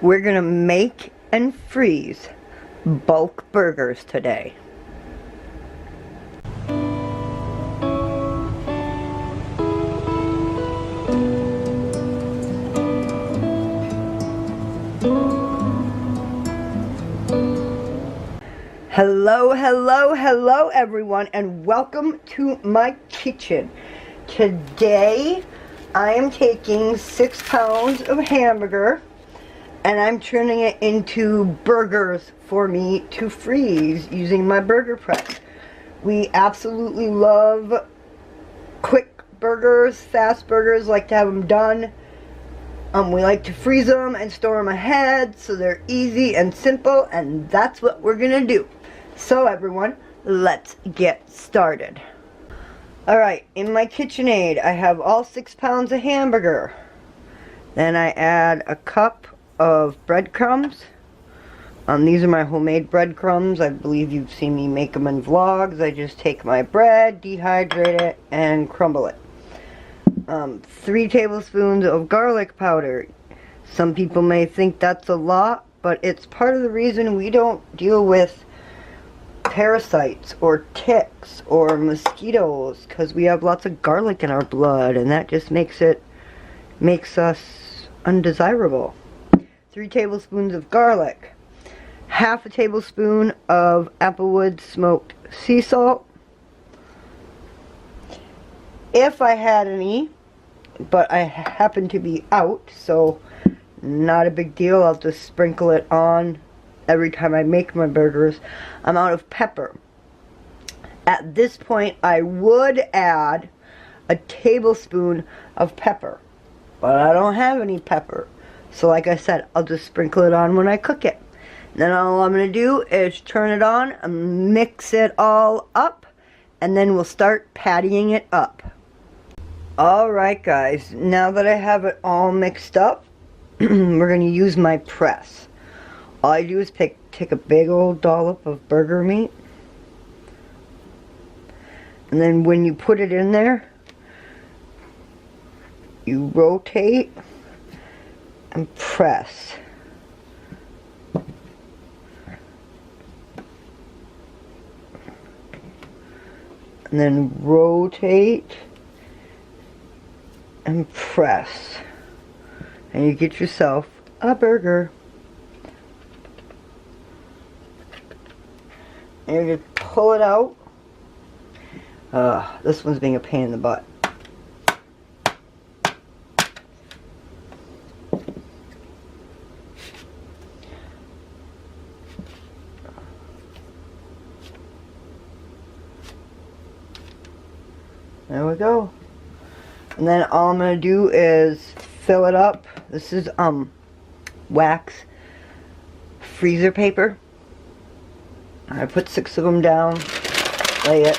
We're gonna make and freeze bulk burgers today. Hello everyone, and welcome to my kitchen. Today I am taking 6 pounds of hamburger and I'm turning it into burgers for me to freeze using my burger press. We absolutely love quick burgers, fast burgers, like to have them done. We like to freeze them and store them ahead so they're easy and simple, and that's what we're gonna do. So everyone, let's get started. Alright, in my KitchenAid I have all 6 pounds of hamburger. Then I add a cup of breadcrumbs. These are my homemade breadcrumbs. I believe you've seen me make them in vlogs. I just take my bread, dehydrate it, and crumble it. 3 tablespoons of garlic powder. Some people may think that's a lot, but it's part of the reason we don't deal with parasites or ticks or mosquitoes, because we have lots of garlic in our blood, and that just makes us undesirable. 3 tablespoons of garlic, half a tablespoon of applewood smoked sea salt, if I had any, but I happen to be out, so not a big deal. I'll just sprinkle it on every time I make my burgers. I'm out of pepper. At this point I would add a tablespoon of pepper, but I don't have any pepper, so like I said, I'll just sprinkle it on when I cook it. Then all I'm going to do is turn it on and mix it all up, and then we'll start pattying it up. Alright guys, now that I have it all mixed up, we're going to use my press. All I do is take a big old dollop of burger meat, and then when you put it in there, you rotate and press. And then rotate and press. And you get yourself a burger. And you just pull it out. This one's being a pain in the butt. There we go. And then all I'm going to do is fill it up. This is wax freezer paper. I put 6 of them down, lay it.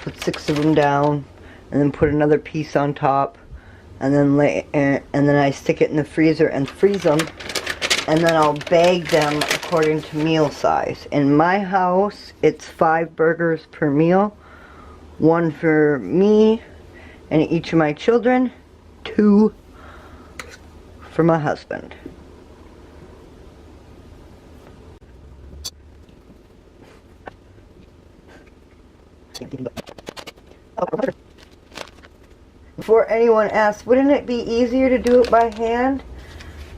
Put 6 of them down, and then put another piece on top, and then and then I stick it in the freezer and freeze them. And then I'll bag them according to meal size. In my house, it's 5 burgers per meal. 1 for me and each of my children. 2 for my husband. Before anyone asks, wouldn't it be easier to do it by hand?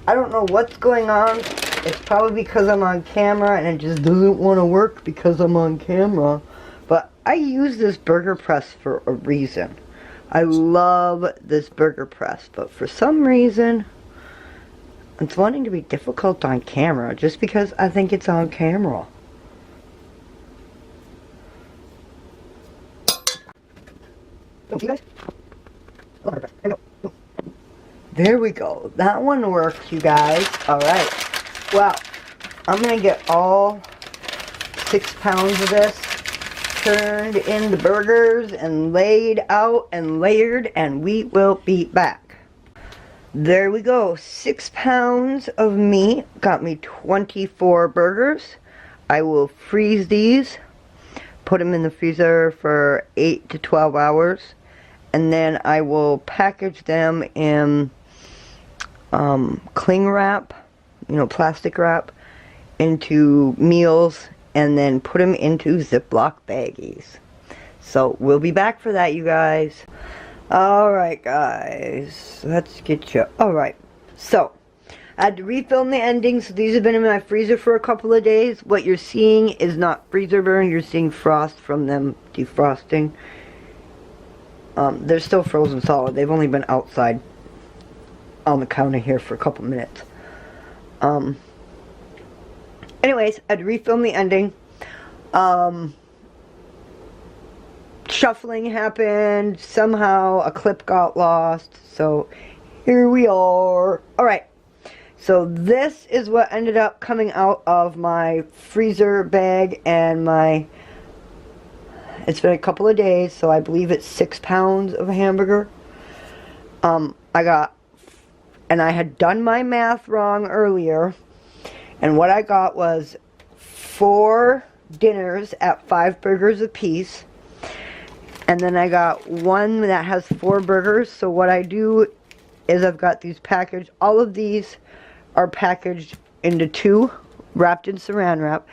I don't know what's going on. It's probably because I'm on camera and it just doesn't want to work because I'm on camera. But I use this burger press for a reason. I love this burger press, but for some reason it's wanting to be difficult on camera just because I think it's on camera. Don't you guys? There we go. That one worked, you guys. Alright. Well, I'm going to get all 6 pounds of this turned into burgers and laid out and layered, and we will be back. There we go. 6 pounds of meat got me 24 burgers. I will freeze these, put them in the freezer for 8 to 12 hours, and then I will package them in cling wrap, plastic wrap, into meals, and then put them into Ziploc baggies. So we'll be back for that, you guys. Alright guys, let's get you. Alright, so I had to refilm the endings. So these have been in my freezer for a couple of days. What you're seeing is not freezer burn, you're seeing frost from them defrosting. They're still frozen solid. They've only been outside on the counter here for a couple minutes. Anyways, I had to refilm the ending. Shuffling happened. Somehow a clip got lost. So here we are. Alright. So this is what ended up coming out of my freezer bag and my... It's been a couple of days, so I believe it's 6 pounds of hamburger. I got... And I had done my math wrong earlier. And what I got was 4 dinners at 5 burgers a piece. And then I got one that has 4 burgers. So what I do is I've got these packaged. All of these are packaged into 2, wrapped in saran wrap.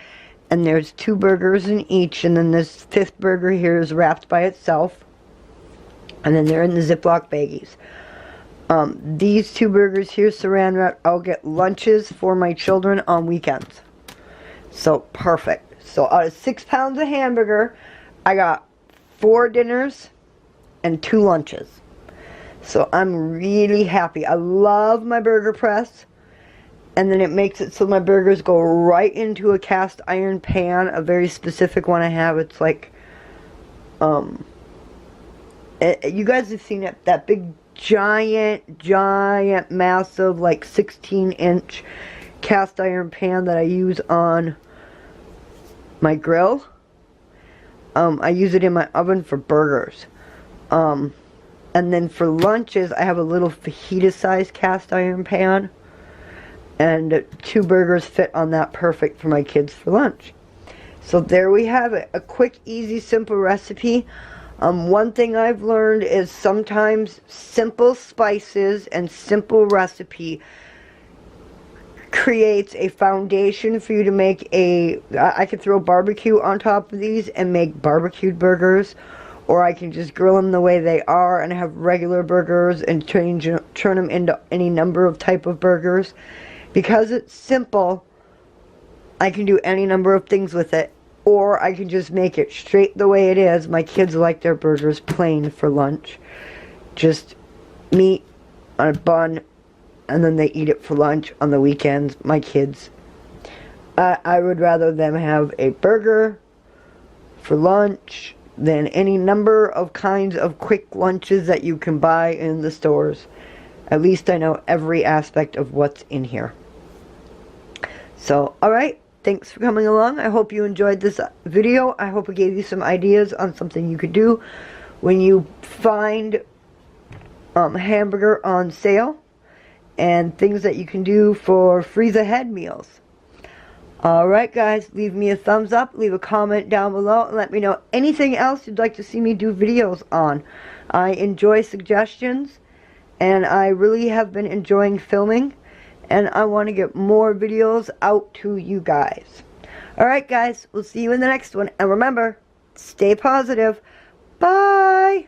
And there's 2 burgers in each. And then this 5th burger here is wrapped by itself. And then they're in the Ziploc baggies. These 2 burgers here, saran wrap, I'll get lunches for my children on weekends. So, perfect. So, out of 6 pounds of hamburger, I got 4 dinners and 2 lunches. So, I'm really happy. I love my burger press. And then it makes it so my burgers go right into a cast iron pan, a very specific one I have. It's like, you guys have seen it, that big giant, massive, like 16-inch cast iron pan that I use on my grill. I use it in my oven for burgers. And then for lunches, I have a little fajita-sized cast iron pan. And 2 burgers fit on that, perfect for my kids for lunch. So there we have it. A quick, easy, simple recipe. One thing I've learned is sometimes simple spices and simple recipe creates a foundation for you to make I could throw barbecue on top of these and make barbecued burgers, or I can just grill them the way they are and have regular burgers and turn them into any number of type of burgers. Because it's simple, I can do any number of things with it. Or I can just make it straight the way it is. My kids like their burgers plain for lunch. Just meat on a bun, and then they eat it for lunch on the weekends, my kids. I would rather them have a burger for lunch than any number of kinds of quick lunches that you can buy in the stores. At least I know every aspect of what's in here. So, alright. Thanks for coming along. I hope you enjoyed this video. I hope it gave you some ideas on something you could do when you find hamburger on sale, and things that you can do for freeze ahead meals. Alright guys, leave me a thumbs up, leave a comment down below, and let me know anything else you'd like to see me do videos on. I enjoy suggestions, and I really have been enjoying filming. And I want to get more videos out to you guys. Alright guys, we'll see you in the next one. And remember, stay positive. Bye!